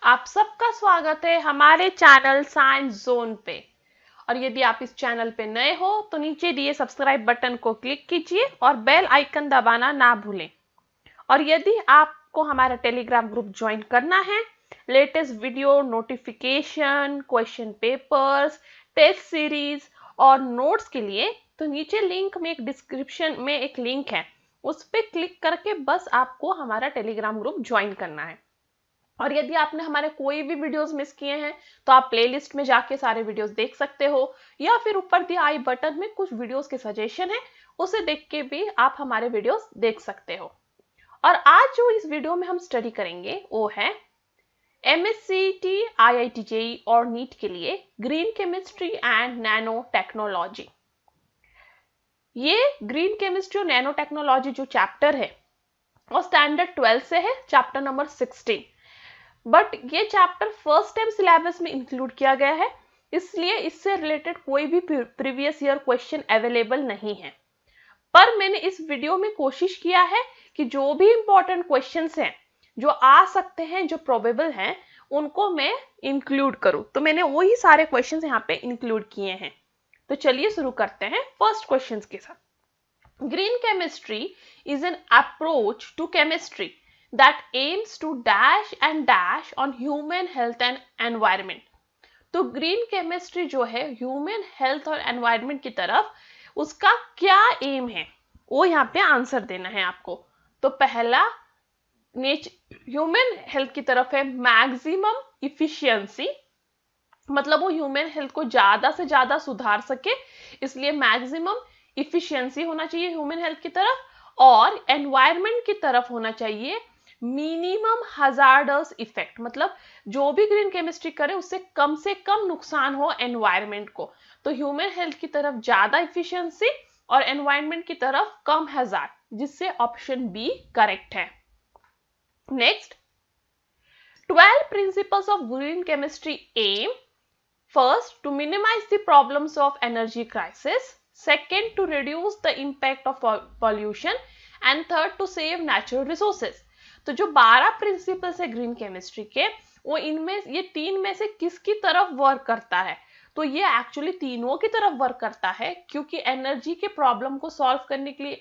आप सबका स्वागत है हमारे चैनल साइंस जोन पे। और यदि आप इस चैनल पे नए हो तो नीचे दिए सब्सक्राइब बटन को क्लिक कीजिए और बेल आइकन दबाना ना भूलें। और यदि आपको हमारा टेलीग्राम ग्रुप ज्वाइन करना है, latest video notification, question papers, test series और नोट्स के लिए, तो नीचे लिंक में एक डिस्क्रिप्शन में एक लिंक है, उस पर क्लिक करके बस आपको हमारा टेलीग्राम ग्रुप ज्वाइन करना है। और यदि आपने हमारे कोई भी वीडियोस मिस किए हैं तो आप प्लेलिस्ट में जाके सारे वीडियोस देख सकते हो, या फिर ऊपर दिए आई बटन में कुछ वीडियोस के सजेशन है, उसे देख के भी आप हमारे वीडियोस देख सकते हो। और आज जो इस वीडियो में हम स्टडी करेंगे वो है एमएससीटी, आईआईटी जेईई और नीट के लिए green chemistry and nano technology. ये ग्रीन केमिस्ट्री और नैनो टेक्नोलॉजी जो चैप्टर है वो स्टैंडर्ड 12 से है, चैप्टर नंबर 16। बट ये चैप्टर फर्स्ट टाइम सिलेबस में इंक्लूड किया गया है, इसलिए इससे रिलेटेड कोई भी प्रीवियस ईयर क्वेश्चन अवेलेबल नहीं है। पर मैंने इस वीडियो में कोशिश किया है कि जो भी इंपॉर्टेंट क्वेश्चंस हैं, जो आ सकते हैं, जो प्रोबेबल हैं, उनको मैं इंक्लूड करूं। तो मैंने वही सारे क्वेश्चंस यहाँ पे इंक्लूड किए हैं। तो चलिए शुरू करते हैं फर्स्ट क्वेश्चन के साथ। Green chemistry is an approach to chemistry that aims to dash and dash on human health and environment। तो ग्रीन केमिस्ट्री जो है ह्यूमन हेल्थ और एनवायरनमेंट की तरफ, उसका क्या एम है वो यहाँ पे आंसर देना है आपको। तो पहला ह्यूमन हेल्थ की तरफ है मैक्सिमम इफिशियंसी, मतलब वो ह्यूमन हेल्थ को ज्यादा से ज्यादा सुधार सके, इसलिए मैक्सिमम इफिशियंसी होना चाहिए ह्यूमन हेल्थ की तरफ। और एनवायरनमेंट की तरफ होना चाहिए मिनिमम हजार्डस इफेक्ट, मतलब जो भी ग्रीन केमिस्ट्री करे उससे कम नुकसान हो एनवायरनमेंट को। तो ह्यूमन हेल्थ की तरफ ज्यादा इफिशियंसी और एनवायरनमेंट की तरफ कम हजार्ड, जिससे ऑप्शन बी करेक्ट है। Next, 12 principles of green chemistry aim: first, to minimize the problems of energy crisis; second, to reduce the impact of pollution; and third, to save natural resources। तो जो 12 principles है green chemistry के, वो इनमें ये तीन में से किसकी तरफ वर्क करता है? तो ये एक्चुअली तीनों की तरफ वर्क करता है, क्योंकि एनर्जी के प्रॉब्लम को सॉल्व करने के लिए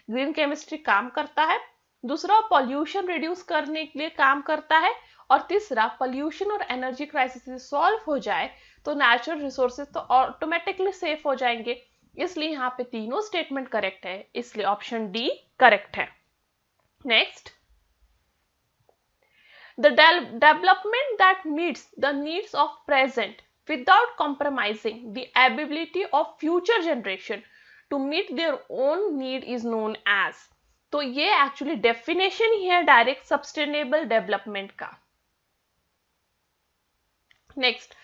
ग्रीन केमिस्ट्री काम करता है, दूसरा पॉल्यूशन रिड्यूस करने के लिए काम करता है, और तीसरा पॉल्यूशन और एनर्जी क्राइसिस सॉल्व हो जाए तो नेचुरल रिसोर्सेज तो ऑटोमेटिकली सेफ हो जाएंगे। इसलिए यहाँ पे तीनों स्टेटमेंट करेक्ट है, इसलिए ऑप्शन डी करेक्ट है। Next, the development that meets the needs of present without compromising the ability of future generation to meet their own need is known as। तो ये एक्चुअली डेफिनेशन ही है direct sustainable development का। Next,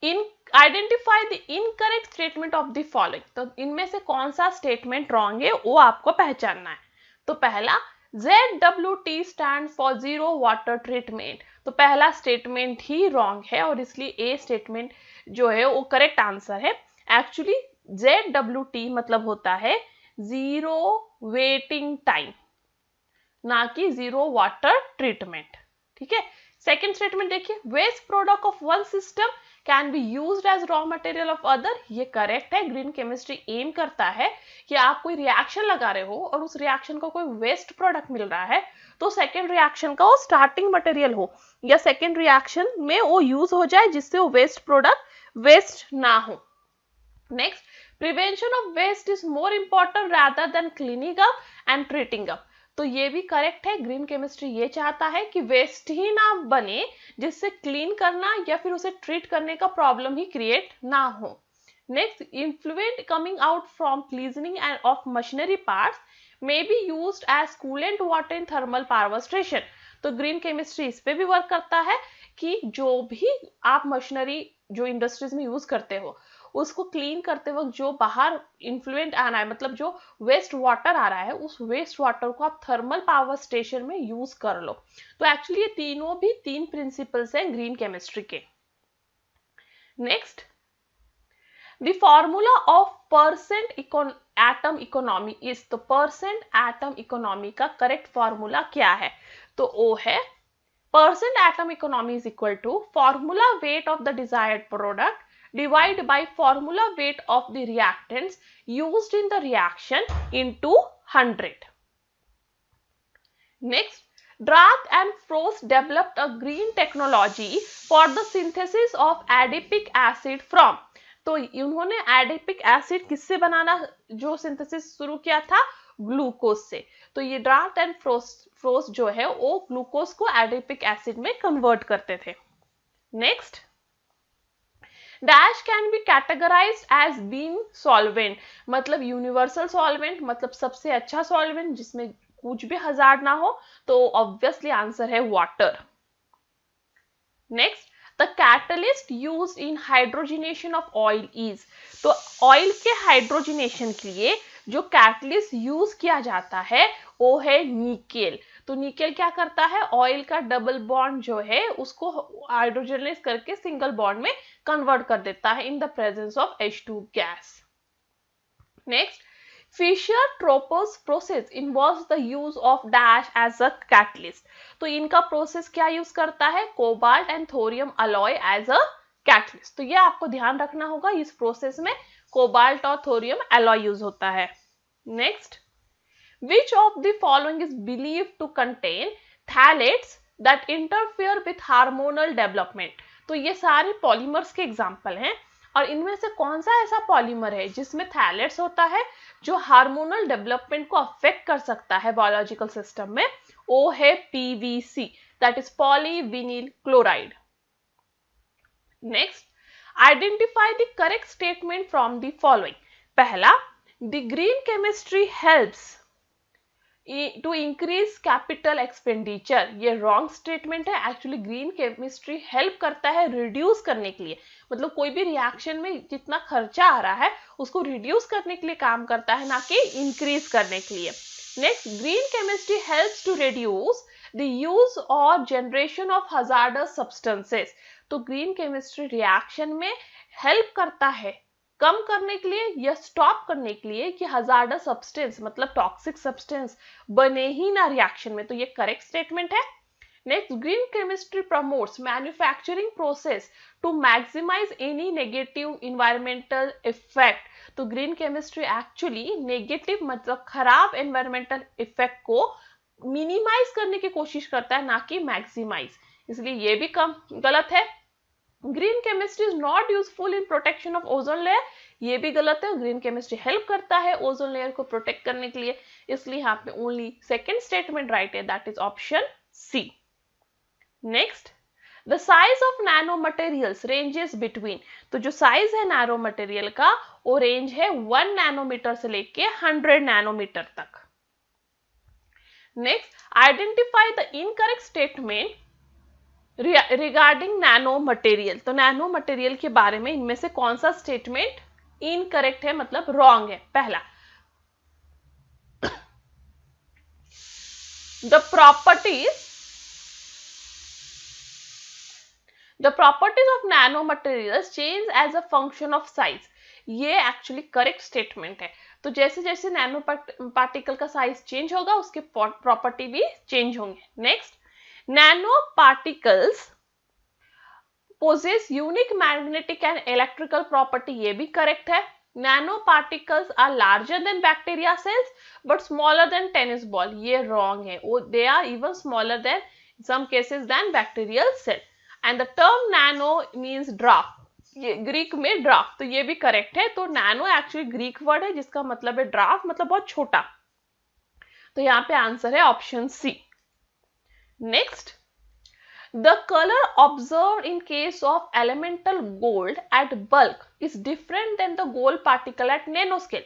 in identify the incorrect statement of the following. तो इनमें से कौन सा statement wrong है वो आपको पहचानना है। तो पहला, ZWT stand for zero water treatment. तो पहला स्टेटमेंट ही रॉन्ग है और इसलिए ए स्टेटमेंट जो है वो करेक्ट आंसर है। एक्चुअली ZWT मतलब होता है जीरो वेटिंग टाइम, ना कि जीरो वाटर ट्रीटमेंट। ठीक है। सेकेंड स्टेटमेंट देखिए, waste product of one system can be used as raw material of other. ये करेक्ट है। ग्रीन केमिस्ट्री एम करता है कि आप कोई रिएक्शन लगा रहे हो और उस रिएक्शन का कोई वेस्ट प्रोडक्ट मिल रहा है, तो सेकेंड रिएक्शन का वो स्टार्टिंग मटेरियल हो या सेकेंड रिएक्शन में वो यूज हो जाए, जिससे वो वेस्ट प्रोडक्ट वेस्ट ना हो। Next, prevention of waste is more important rather than cleaning up and treating up. तो ये भी करेक्ट है। ग्रीन केमिस्ट्री ये चाहता है कि वेस्ट ही ना बने, जिससे क्लीन करना या फिर उसे ट्रीट करने का प्रॉब्लम ही क्रिएट ना हो। Next, influent coming out from cleansing and of machinery parts may be used as coolant water in thermal power station. तो ग्रीन केमिस्ट्री इस पे भी वर्क करता है कि जो भी आप मशीनरी जो इंडस्ट्रीज में यूज करते हो, उसको क्लीन करते वक्त जो बाहर इन्फ्लुएंट आ रहा है, मतलब जो वेस्ट वाटर आ रहा है, उस वेस्ट वाटर को आप थर्मल पावर स्टेशन में यूज कर लो। तो एक्चुअली ये तीनों भी तीन प्रिंसिपल्स हैं ग्रीन केमिस्ट्री के। Next, the formula of percent atom economy is. तो परसेंट एटम इकोनॉमी का करेक्ट फॉर्मूला क्या है? तो वो है percent atom economy is equal to formula weight of the desired product divide by formula weight of the reactants used in the reaction into 100. Next, Drath and Frost developed a green technology for the synthesis of adipic acid from. तो इन्होंने adipic acid किससे बनाना जो synthesis शुरू किया था, glucose से। तो ये ड्राथ एंड फ्रोस्ट जो है वो ग्लूकोज को एडिपिक एसिड में कन्वर्ट करते थे। Next, dash can be categorised as being solvent, मतलब यूनिवर्सल सॉल्वेंट, मतलब सबसे अच्छा सॉल्वेंट जिसमें कुछ भी हजार्ड ना हो, तो ऑब्वियसली आंसर है water. Next, the catalyst used in hydrogenation of oil is, तो ऑयल के हाइड्रोजनेशन के लिए जो कैटलिस्ट यूज किया जाता है वो है निकेल। तो निकेल क्या करता है, ऑयल का डबल बॉन्ड जो है उसको हाइड्रोजनाइज करके सिंगल बॉन्ड में कन्वर्ट कर देता है इन the presence of H2 gas. Next, Fischer-Tropsch process involves the use of dash as a catalyst, तो इनका प्रोसेस क्या यूज करता है, cobalt and thorium alloy as a catalyst. तो ये आपको ध्यान रखना होगा, इस प्रोसेस में कोबाल्ट और थोरियम अलॉय यूज होता है। Next, which of the following is believed to contain phthalates that interfere with hormonal development, तो ये सारे पॉलीमर्स के एग्जांपल हैं और इनमें से कौन सा ऐसा पॉलीमर है जिसमें थैलेट्स होता है जो हार्मोनल डेवलपमेंट को अफेक्ट कर सकता है बायोलॉजिकल सिस्टम में, वो है PVC, that is polyvinyl chloride. Next, identify the correct statement from the following. पहला, the green chemistry helps to increase capital expenditure, ये रॉन्ग स्टेटमेंट है। एक्चुअली ग्रीन केमिस्ट्री हेल्प करता है रिड्यूस करने के लिए, मतलब कोई भी रिएक्शन में जितना खर्चा आ रहा है उसको रिड्यूस करने के लिए काम करता है, ना कि इंक्रीज करने के लिए। Next, green chemistry helps to reduce the use और जनरेशन ऑफ हजार्डस सब्सटेंसेस, तो ग्रीन केमिस्ट्री रिएक्शन में हेल्प करता है कम करने के लिए या स्टॉप करने के लिए कि हजार्डस सब्सटेंस मतलब टॉक्सिक सब्सटेंस बने ही ना रिएक्शन में, तो ये करेक्ट स्टेटमेंट है। Next, green chemistry promotes manufacturing process to maximise any negative environmental effect, तो ग्रीन केमिस्ट्री एक्चुअली नेगेटिव मतलब खराब एनवायरमेंटल इफेक्ट को मिनिमाइज करने की कोशिश करता है, ना कि मैक्सिमाइज, इसलिए ये भी कम गलत है। Green chemistry is not useful in protection of ozone layer, ये भी गलत है। ग्रीन केमिस्ट्री हेल्प करता है ओजोन लेयर को प्रोटेक्ट करने के लिए, इसलिए यहाँ पे ओनली सेकेंड स्टेटमेंट राइट है, that is option C. Next, the size of nano materials ranges between, तो जो साइज है नैनो मटेरियल का वो रेंज है 1 नैनोमीटर से लेके 100 नैनोमीटर तक। Next, identify the incorrect statement regarding nano material, तो नैनो मटेरियल के बारे में इनमें से कौन सा स्टेटमेंट इनकरेक्ट है मतलब रॉन्ग है। पहला, the properties of nano materials change as a function of size, ये एक्चुअली करेक्ट स्टेटमेंट है। तो जैसे जैसे नैनो पार्टिकल का साइज चेंज होगा उसके प्रॉपर्टी भी चेंज होंगे। Next, nano particles possess unique magnetic and electrical property, ये भी करेक्ट है। Nano particles are larger than bacteria cells but smaller than tennis ball, ये रॉन्ग है, they are even smaller than some cases then bacterial cell. And the term nano means dwarf, ये Greek में dwarf, तो ये भी correct है। तो nano actually Greek word है जिसका मतलब है ड्राफ्ट, मतलब बहुत छोटा, तो यहाँ पे आंसर है option C. Next, the color observed in case of elemental gold at bulk is different than the gold particle at nanoscale.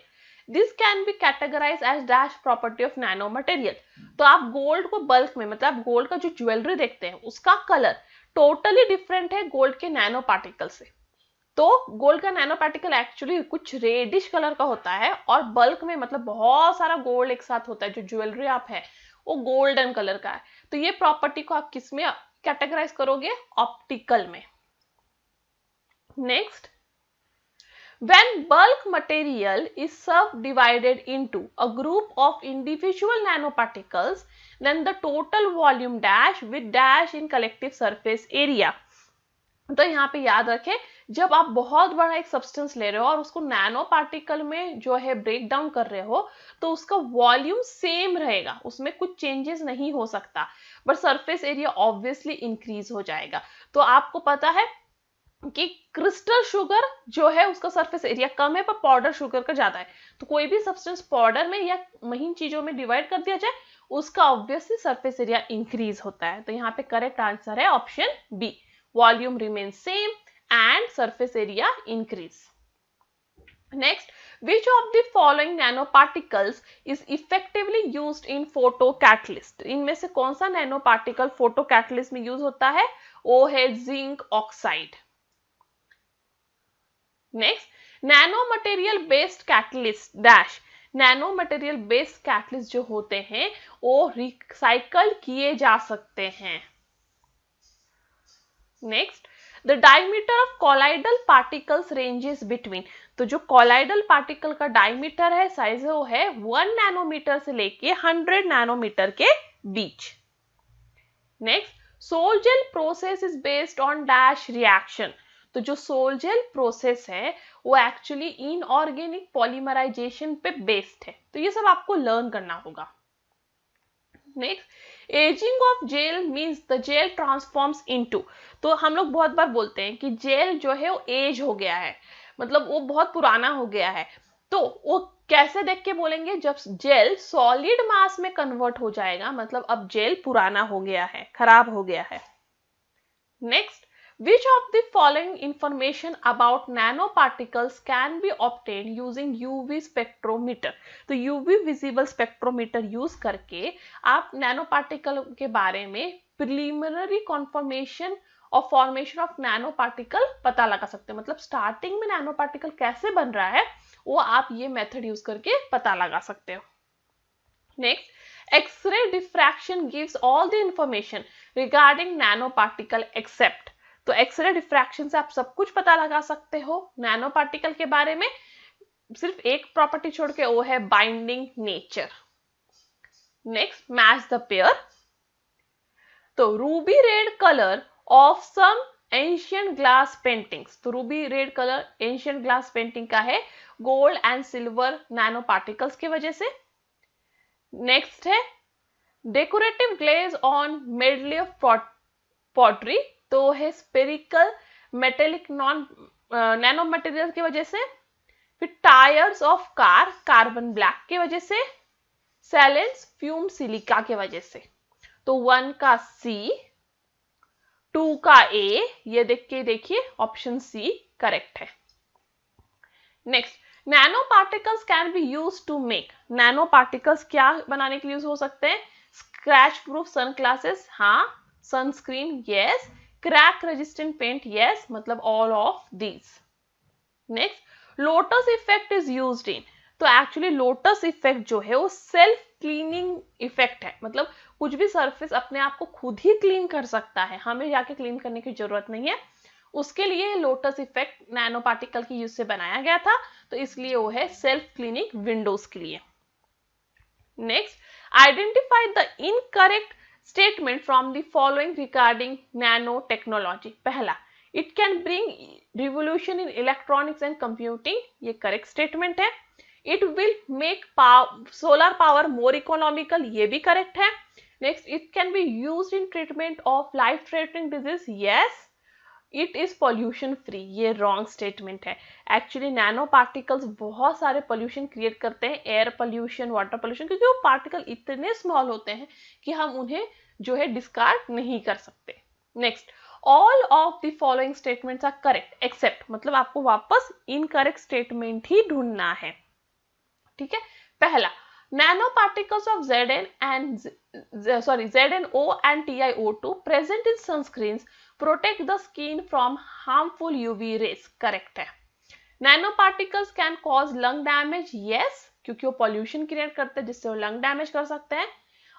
This can be categorized as dash property of nanomaterial. तो आप gold को bulk में मतलब आप gold का जो jewellery देखते हैं उसका कलर टोटली डिफरेंट है गोल्ड के नैनो पार्टिकल से। तो गोल्ड का नैनो पार्टिकल एक्चुअली कुछ रेडिश कलर का होता है और बल्क में मतलब बहुत सारा गोल्ड एक साथ होता है, जो ज्वेलरी आप है वो गोल्डन कलर का है। तो ये प्रॉपर्टी को आप किस में कैटेगराइज करोगे, ऑप्टिकल में। Next, When bulk material is subdivided into a group of individual nanoparticles, then the total volume dash with dash in collective surface area. तो यहाँ पे याद रखें, जब आप बहुत बड़ा एक सब्सटेंस ले रहे हो और उसको नैनो पार्टिकल में जो है ब्रेक डाउन कर रहे हो, तो उसका वॉल्यूम सेम रहेगा, उसमें कुछ चेंजेस नहीं हो सकता, but surface area obviously increase हो जाएगा। तो आपको पता है कि क्रिस्टल शुगर जो है उसका सरफेस एरिया कम है, पर पाउडर शुगर का ज्यादा है। तो कोई भी सब्सटेंस पाउडर में या महीन चीजों में डिवाइड कर दिया जाए, उसका ऑब्वियसली सरफेस एरिया इंक्रीज होता है। तो यहाँ पे करेक्ट आंसर है option B, volume remains same and surface area increase. Next, which of the following nanoparticles is effectively used in photocatalyst? इनमें से कौन सा नैनोपार्टिकल फोटोकैटलिस्ट में यूज होता है? वो है zinc oxide. Next, nano material based catalyst dash. Nano material based catalyst जो होते हैं वो रिसाइकल किए जा सकते हैं। Next, the diameter of colloidal particles ranges between. तो जो कॉलाइडल पार्टिकल का डायमीटर है, साइज है, वो है 1 नैनोमीटर से लेके 100 नैनोमीटर के बीच। Next, sol gel process is based on dash reaction. तो जो सोलजेल प्रोसेस है वो एक्चुअली इनऑर्गेनिक पॉलीमराइजेशन पे बेस्ड है। तो ये सब आपको लर्न करना होगा। Next, aging of gel means the gel transforms into. तो हम लोग बहुत बार बोलते हैं कि जेल जो है वो एज हो गया है, मतलब वो बहुत पुराना हो गया है। तो वो कैसे देख के बोलेंगे? जब जेल सॉलिड मास में कन्वर्ट हो जाएगा, मतलब अब जेल पुराना हो गया है, खराब हो गया है। Next, which of the following information about nanoparticles can be obtained using UV spectrometer? तो UV visible spectrometer यूज करके आप नैनो पार्टिकल के बारे में प्रिलिमिनरी कॉन्फर्मेशन और फॉर्मेशन ऑफ नैनो पार्टिकल पता लगा सकते हैं। मतलब स्टार्टिंग में नैनो पार्टिकल कैसे बन रहा है वो आप ये मेथड यूज करके पता लगा सकते हो। Next, x-ray diffraction gives all the information regarding nano particle except. तो एक्सरे डिफ्रैक्शन से आप सब कुछ पता लगा सकते हो नैनो पार्टिकल के बारे में, सिर्फ एक प्रॉपर्टी छोड़ के, वो है binding nature. Next, match the pair. तो ruby red colour of some ancient glass paintings. तो ruby red colour ancient glass painting का है gold and silver nano particles की वजह से। नेक्स्ट है decorative glaze on medieval of pottery. तो है स्पेरिकल मेटेलिक नैनो मटेरियल की वजह से। फिर tyres of car carbon black की वजह से। सैलेंस फ्यूम सिलिका की वजह से। तो 1 का सी, 2 का ए, ये देख के देखिए ऑप्शन सी करेक्ट है। Next, nano particles can be use to make. Nano particles क्या बनाने के लिए यूज हो सकते हैं? स्क्रैच प्रूफ सन ग्लासेस, हाँ। Sunscreen, yes. Crack resistant paint, yes. मतलब all of these. Next, lotus effect is used in. तो एक्चुअली लोटस इफेक्ट जो है वो सेल्फ क्लीनिंग इफेक्ट है, मतलब कुछ भी सरफेस अपने आप को खुद ही क्लीन कर सकता है, हमें जाके क्लीन करने की जरूरत नहीं है। उसके लिए लोटस इफेक्ट नैनो पार्टिकल की यूज से बनाया गया था, तो इसलिए वो है सेल्फ क्लीनिंग विंडोज के लिए। Next, identify the incorrect statement from the following regarding nano technology. पहला, it can bring revolution in electronics and computing, ये करेक्ट स्टेटमेंट है। It will make solar power more economical, ये भी correct है। Next, it can be used in treatment of life threatening disease, yes. It is pollution free, ये wrong statement है। Actually nano particles बहुत सारे pollution create करते हैं, air pollution, water pollution, क्योंकि वो पार्टिकल इतने स्मॉल होते हैं कि हम उन्हें जो है डिस्कार्ड नहीं कर सकते। Next, all of the following statements are correct except, मतलब आपको वापस इनकरेक्ट स्टेटमेंट ही ढूंढना है। ठीक है, पहला, nano particles of ZNO and TiO2 present in sunscreens protect the skin from harmful UV rays, correct है। Nano particles can cause lung damage, yes, क्योंकि वो पॉल्यूशन क्रिएट करते हैं जिससे वो लंग डैमेज कर सकते हैं।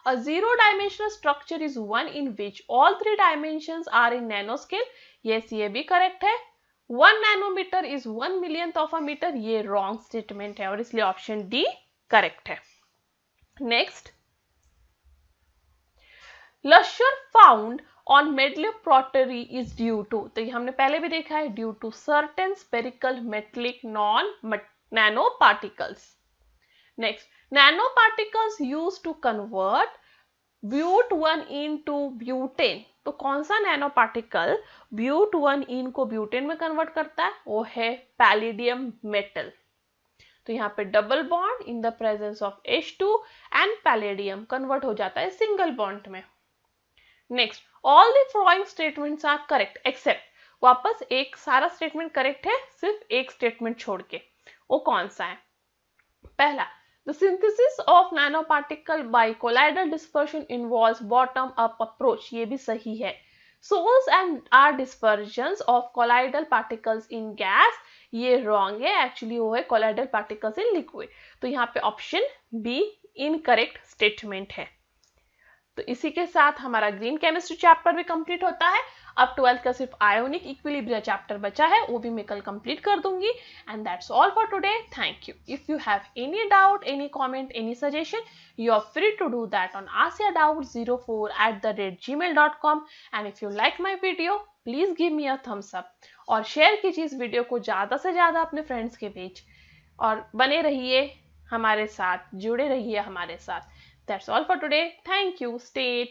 A zero-dimensional structure is one in which all 3 dimensions are in nanoscale, yes, ये भी करेक्ट है। 1 nanometre is 1 millionth of a metre, ये रॉन्ग स्टेटमेंट है और इसलिए ऑप्शन डी करेक्ट है। Next, lustre found on metallic pottery is due to, तो ये हमने पहले भी देखा है, due to certain spherical metallic non nano particles. Next, nano particles use to convert but 1 into butane, तो कौन सा नैनो पार्टिकल ब्यूट 1 इन को ब्यूटेन में कन्वर्ट करता है, वो है पैलेडियम मेटल। तो यहाँ पे double bond in the presence of H2 and palladium convert हो जाता है सिंगल बॉन्ड में। Next, all the following statements are correct except, वापस एक सारा स्टेटमेंट करेक्ट है सिर्फ एक स्टेटमेंट छोड़ के, वो कौन सा है? पहला, the synthesis of nanoparticle by colloidal dispersion involves bottom up approach, ये भी सही है। source and are dispersions of colloidal particles in gas, ये wrong है, एक्चुअली वो है colloidal particles in liquid। तो यहाँ पे ऑप्शन बी इनकरेक्ट स्टेटमेंट है। तो इसी के साथ हमारा ग्रीन केमिस्ट्री चैप्टर भी कंप्लीट होता है। अब 12th का सिर्फ आयोनिक इक्विलिब्रिया चैप्टर बचा है, वो भी मैं कल कंप्लीट कर दूंगी। And that's all for today, thank you. If you have any doubt, any comment, any suggestion, you are free to do that on askyadoubts04@gmail.com। and if you like my video, please give me a thumbs up और share कीजिए इस video को ज़्यादा से ज़्यादा अपने friends के बीच, और बने रहिए हमारे साथ, जुड़े रहिए हमारे साथ। That's all for today. Thank you. Stay tuned.